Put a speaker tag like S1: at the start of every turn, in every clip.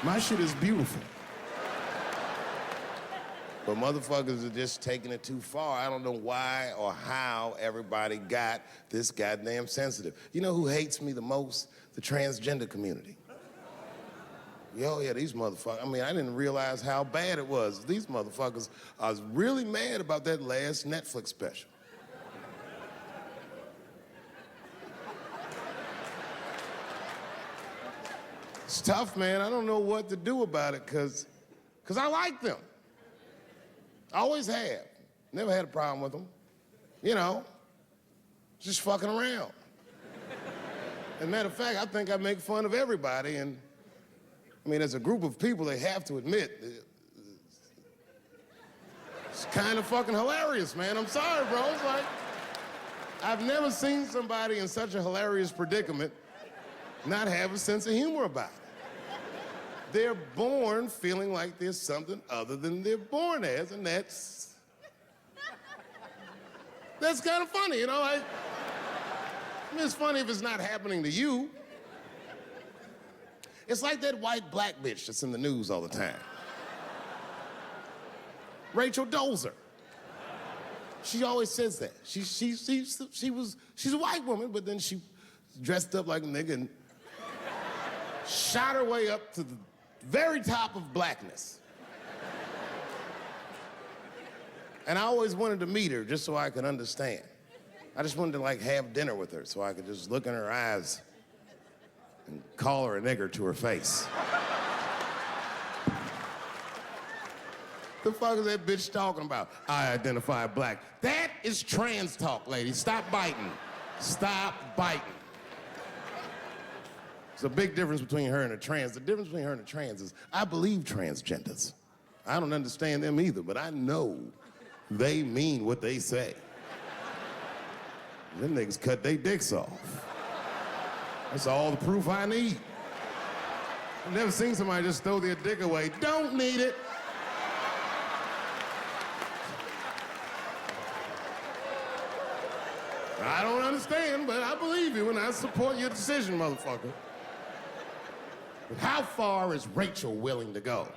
S1: My shit is beautiful. But motherfuckers are just taking it too far. I don't know why or how everybody got this goddamn sensitive. You know who hates me the most? The transgender community. Yo, yeah, these motherfuckers. I mean, I didn't realize how bad it was. These motherfuckers are really mad about that last Netflix special. It's tough, man. I don't know what to do about it, cause I like them. I always have. Never had a problem with them. You know, just fucking around. As a matter of fact, I think I make fun of everybody, and I mean, as a group of people, they have to admit, it's kind of fucking hilarious, man. I'm sorry, bro. It's like, I've never seen somebody in such a hilarious predicament not have a sense of humor about it. They're born feeling like there's something other than they're born as, and that's kind of funny, you know? I mean, it's funny if it's not happening to you. It's like that white black bitch that's in the news all the time. Rachel Dolezal. She always says that. She's a white woman, but then she dressed up like a nigga and shot her way up to the very top of blackness. And I always wanted to meet her just so I could understand. I just wanted to like have dinner with her so I could just look in her eyes and call her a nigger to her face. The fuck is that bitch talking about? I identify black. That is trans talk, lady. Stop biting. Stop biting. There's a big difference between her and a trans. The difference between her and a trans is I believe transgenders. I don't understand them either, but I know they mean what they say. Them niggas cut their dicks off. That's all the proof I need. I've never seen somebody just throw their dick away. Don't need it. I don't understand, but I believe you and I support your decision, motherfucker. But how far is Rachel willing to go?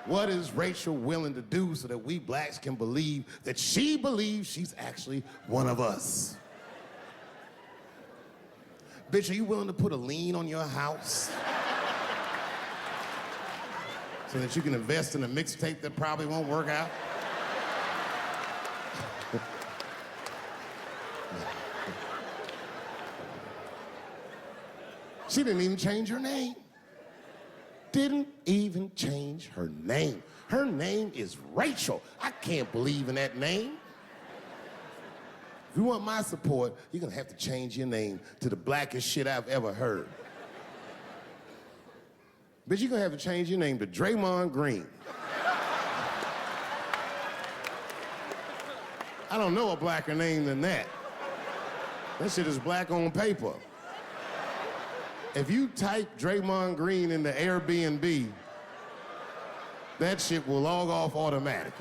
S1: What is Rachel willing to do so that we blacks can believe that she believes she's actually one of us? Bitch, are you willing to put a lien on your house so that you can invest in a mixtape that probably won't work out? She didn't even change her name. Didn't even change her name. Her name is Rachel. I can't believe in that name. If you want my support, you're gonna have to change your name to the blackest shit I've ever heard. Bitch, you're gonna have to change your name to Draymond Green. I don't know a blacker name than that. That shit is black on paper. If you type Draymond Green into Airbnb, that shit will log off automatically.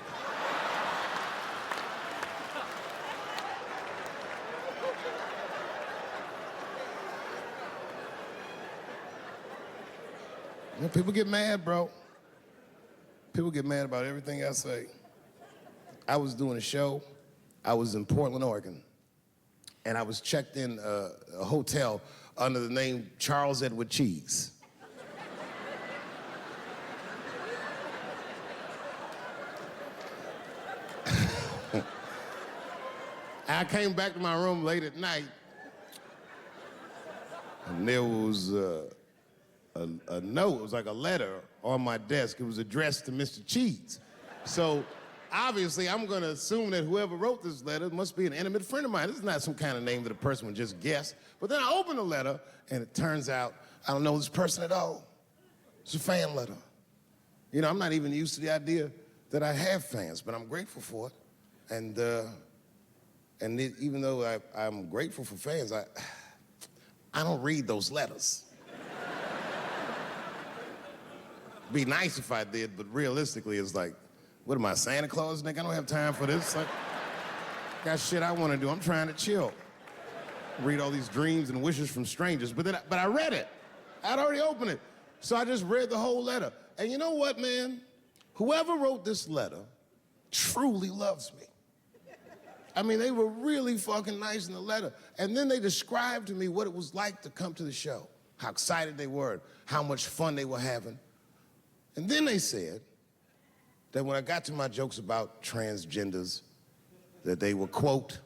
S1: You know, people get mad, bro. People get mad about everything I say. I was doing a show. I was in Portland, Oregon. And I was checked in a hotel under the name Charles Edward Cheese. I came back to my room late at night, and there was a note. It was like a letter on my desk. It was addressed to Mr. Cheese. So obviously, I'm gonna assume that whoever wrote this letter must be an intimate friend of mine. This is not some kind of name that a person would just guess. But then I open the letter, and it turns out I don't know this person at all. It's a fan letter. You know, I'm not even used to the idea that I have fans, but I'm grateful for it. And even though I'm grateful for fans, I don't read those letters. Be nice if I did, but realistically, it's like, what am I, Santa Claus, nigga? I don't have time for this. Like, got shit I want to do. I'm trying to chill. Read all these dreams and wishes from strangers. But I read it. I'd already opened it. So I just read the whole letter. And you know what, man? Whoever wrote this letter truly loves me. I mean, they were really fucking nice in the letter. And then they described to me what it was like to come to the show, how excited they were, how much fun they were having. And then they said that when I got to my jokes about transgenders, that they were, quote,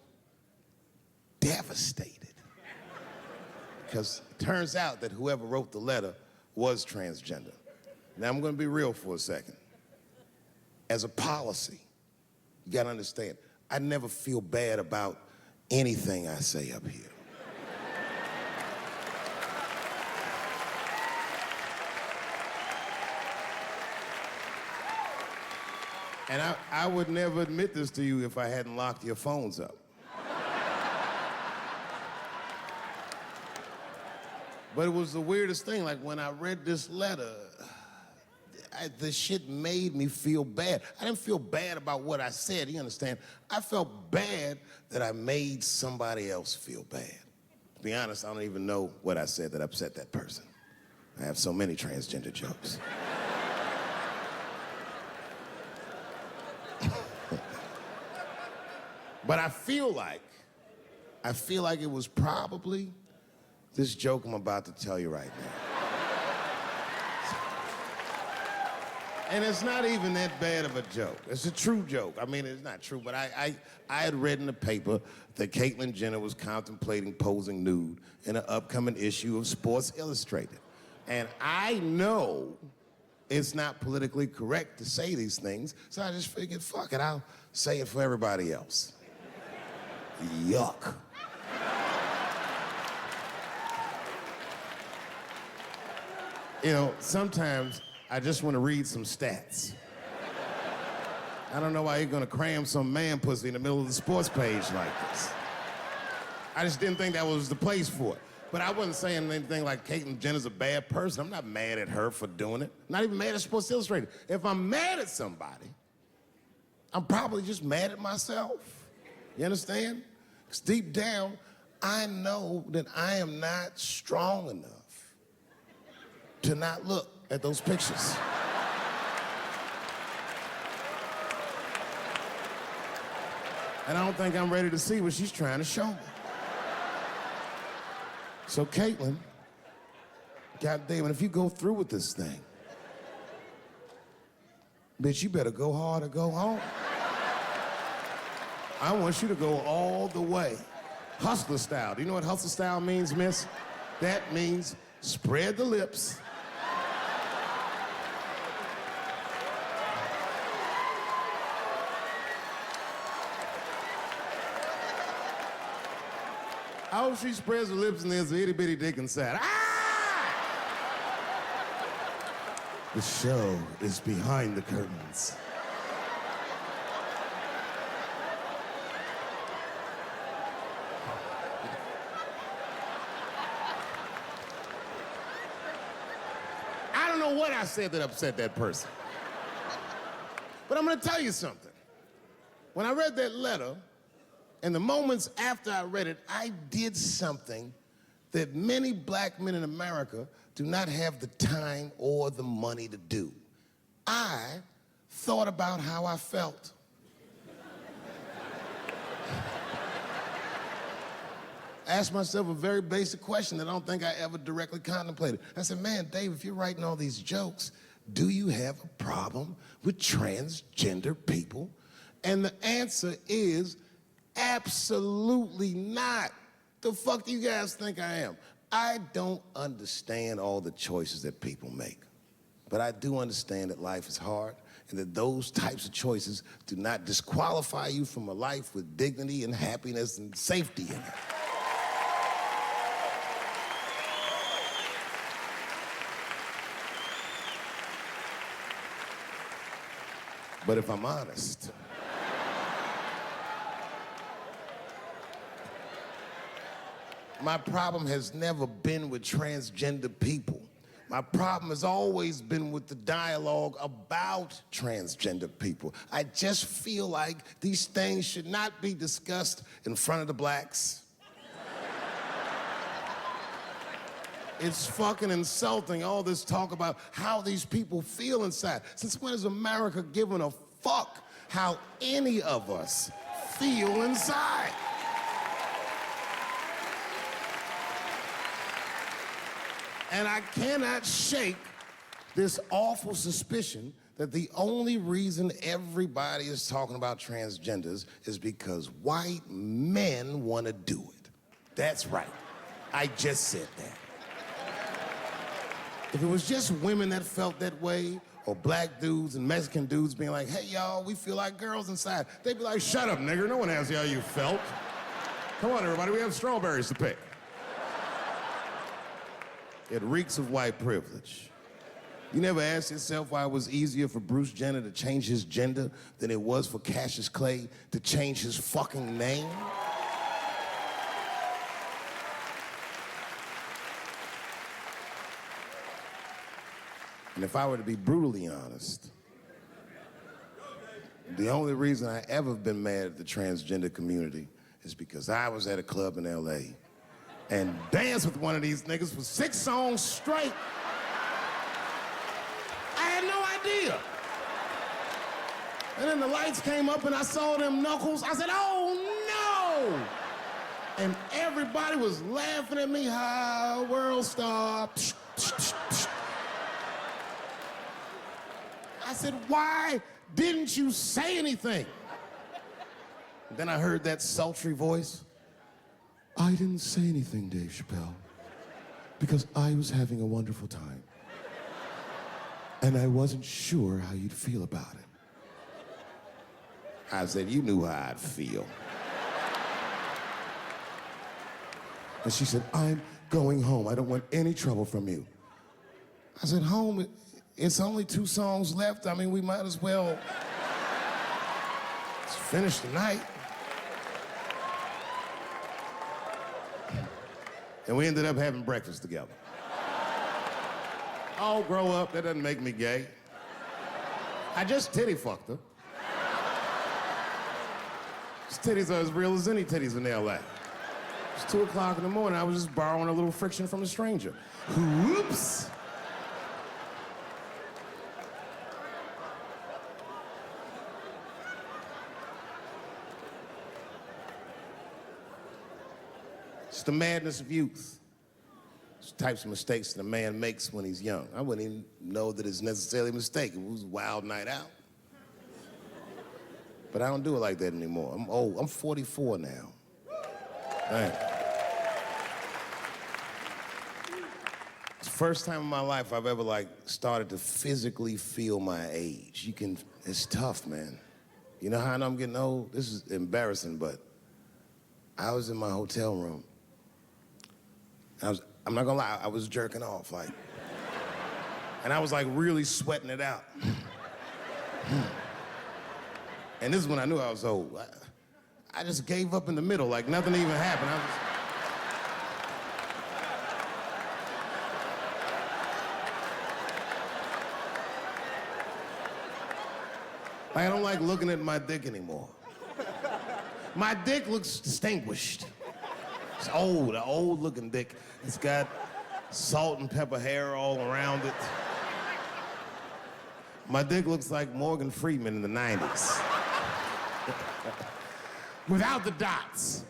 S1: devastated. Because it turns out that whoever wrote the letter was transgender. Now, I'm gonna be real for a second. As a policy, you gotta understand, I never feel bad about anything I say up here. And I would never admit this to you if I hadn't locked your phones up. But it was the weirdest thing, like when I read this letter, the shit made me feel bad. I didn't feel bad about what I said, you understand? I felt bad that I made somebody else feel bad. To be honest, I don't even know what I said that upset that person. I have so many transgender jokes. But I feel like it was probably this joke I'm about to tell you right now. And it's not even that bad of a joke. It's a true joke. I mean, it's not true, but I had read in the paper that Caitlyn Jenner was contemplating posing nude in an upcoming issue of Sports Illustrated. And I know it's not politically correct to say these things, so I just figured, fuck it, I'll say it for everybody else. Yuck. You know, sometimes I just want to read some stats. I don't know why you're gonna cram some man pussy in the middle of the sports page like this. I just didn't think that was the place for it. But I wasn't saying anything like Caitlyn Jenner's a bad person. I'm not mad at her for doing it. Not even mad at Sports Illustrated. If I'm mad at somebody, I'm probably just mad at myself. You understand? Because deep down, I know that I am not strong enough to not look at those pictures. And I don't think I'm ready to see what she's trying to show me. So Caitlyn, goddamn it, if you go through with this thing, bitch, you better go hard or go home. I want you to go all the way. Hustler style. Do you know what hustler style means, miss? That means spread the lips. I hope she spreads her lips and there's an itty bitty dick inside. Ah! The show is behind the curtains. I don't know what I said that upset that person. But I'm gonna tell you something. When I read that letter, and the moments after I read it, I did something that many black men in America do not have the time or the money to do. I thought about how I felt. I asked myself a very basic question that I don't think I ever directly contemplated. I said, man, Dave, if you're writing all these jokes, do you have a problem with transgender people? And the answer is, absolutely not. The fuck do you guys think I am? I don't understand all the choices that people make. But I do understand that life is hard and that those types of choices do not disqualify you from a life with dignity and happiness and safety in it. But if I'm honest, my problem has never been with transgender people. My problem has always been with the dialogue about transgender people. I just feel like these things should not be discussed in front of the blacks. It's fucking insulting, all this talk about how these people feel inside. Since when has America given a fuck how any of us feel inside? And I cannot shake this awful suspicion that the only reason everybody is talking about transgenders is because white men want to do it. That's right. I just said that. If it was just women that felt that way, or black dudes and Mexican dudes being like, hey, y'all, we feel like girls inside, they'd be like, shut up, nigger, no one asked you how you felt. Come on, everybody, we have strawberries to pick. It reeks of white privilege. You never asked yourself why it was easier for Bruce Jenner to change his gender than it was for Cassius Clay to change his fucking name? And if I were to be brutally honest, the only reason I ever been mad at the transgender community is because I was at a club in LA and danced with one of these niggas for 6 songs straight. I had no idea. And then the lights came up and I saw them knuckles. I said, oh no! And everybody was laughing at me, hi, world star. I said, why didn't you say anything? Then I heard that sultry voice. I didn't say anything, Dave Chappelle, because I was having a wonderful time. And I wasn't sure how you'd feel about it. I said, you knew how I'd feel. And she said, I'm going home. I don't want any trouble from you. I said, home, it's only 2 songs left. I mean, we might as well just finish the night. And we ended up having breakfast together. Oh, grow up, that doesn't make me gay. I just titty fucked her. His titties are as real as any titties in LA. It's 2 o'clock in the morning, I was just borrowing a little friction from a stranger. Whoops! It's the madness of youth. It's the types of mistakes that a man makes when he's young. I wouldn't even know that it's necessarily a mistake. It was a wild night out. But I don't do it like that anymore. I'm old. I'm 44 now. Thanks. It's the first time in my life I've ever, started to physically feel my age. It's tough, man. You know how I know I'm getting old? This is embarrassing, but I was in my hotel room. I'm not gonna lie, I was jerking off, and I was really sweating it out. And this is when I knew I was old. I just gave up in the middle, like nothing even happened. I don't like looking at my dick anymore. My dick looks distinguished. It's old, an old-looking dick. It's got salt and pepper hair all around it. My dick looks like Morgan Freeman in the 90s. Without the dots.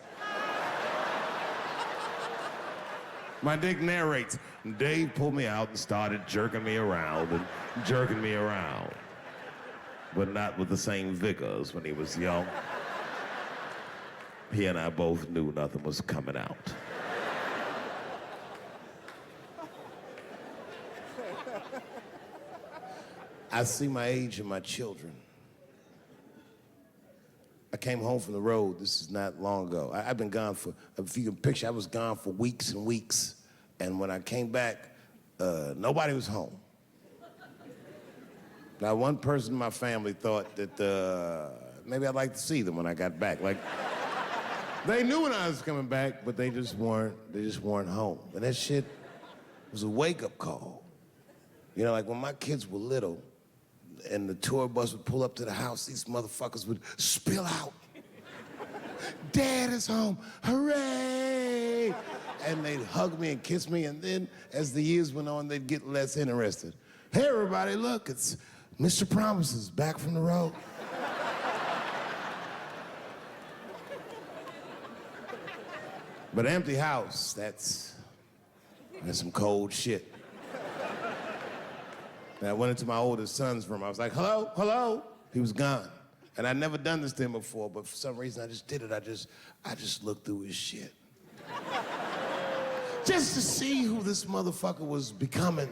S1: My dick narrates, Dave pulled me out and started jerking me around and jerking me around. But not with the same vigor as when he was young. He and I both knew nothing was coming out. I see my age in my children. I came home from the road, this is not long ago. I've been gone for, if you can picture, I was gone for weeks and weeks. And when I came back, nobody was home. Now, one person in my family thought that maybe I'd like to see them when I got back. They knew when I was coming back, but they just weren't home. And that shit was a wake-up call. You know, when my kids were little and the tour bus would pull up to the house, these motherfuckers would spill out. Dad is home, hooray! And they'd hug me and kiss me, and then as the years went on, they'd get less interested. Hey, everybody, look, it's Mr. Promises back from the road. But an empty house, that's some cold shit. And I went into my oldest son's room. I was like, hello, hello. He was gone. And I'd never done this to him before, but for some reason I just did it. I just looked through his shit. Just to see who this motherfucker was becoming.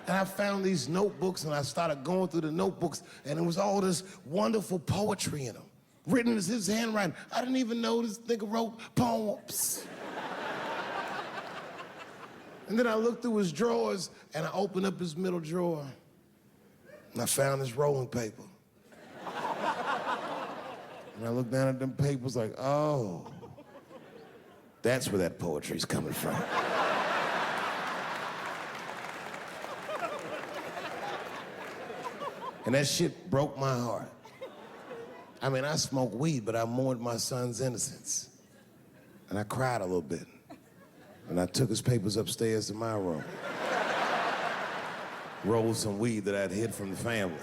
S1: And I found these notebooks and I started going through the notebooks and it was all this wonderful poetry in them. Written in his handwriting. I didn't even know this nigga wrote poems. And then I looked through his drawers and I opened up his middle drawer and I found his rolling paper. And I looked down at them papers like, oh, that's where that poetry's coming from. And that shit broke my heart. I mean, I smoked weed, but I mourned my son's innocence. And I cried a little bit. And I took his papers upstairs to my room. Rolled some weed that I'd hid from the family.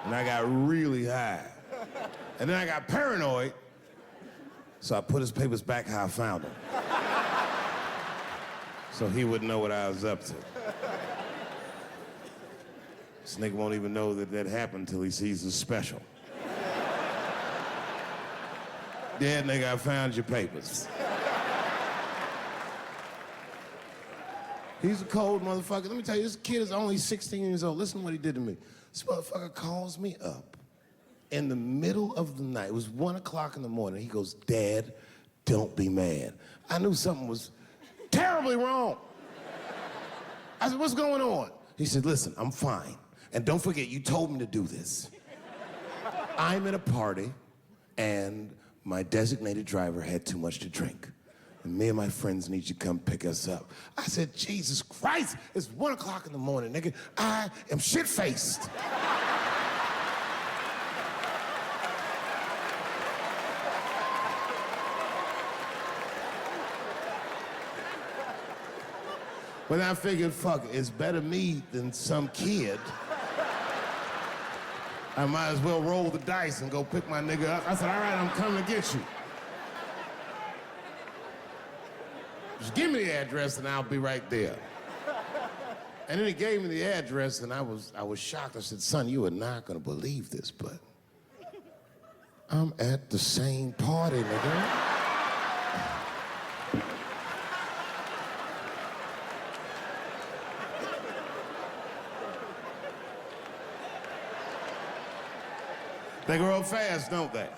S1: And I got really high. And then I got paranoid, so I put his papers back how I found them. So he wouldn't know what I was up to. This nigga won't even know that that happened until he sees the special. Yeah, nigga, I found your papers. He's a cold motherfucker. Let me tell you, this kid is only 16 years old. Listen to what he did to me. This motherfucker calls me up in the middle of the night. It was 1 o'clock in the morning. He goes, Dad, don't be mad. I knew something was terribly wrong. I said, what's going on? He said, listen, I'm fine. And don't forget, you told me to do this. I'm at a party, and my designated driver had too much to drink. And me and my friends need you to come pick us up. I said, Jesus Christ, it's 1 o'clock in the morning, nigga. I am shit-faced. But I figured, fuck, it's better me than some kid. I might as well roll the dice and go pick my nigga up. I said, all right, I'm coming to get you. Just give me the address and I'll be right there. And then he gave me the address and I was shocked. I said, son, you are not gonna believe this, but I'm at the same party, nigga. They grow up fast, don't they?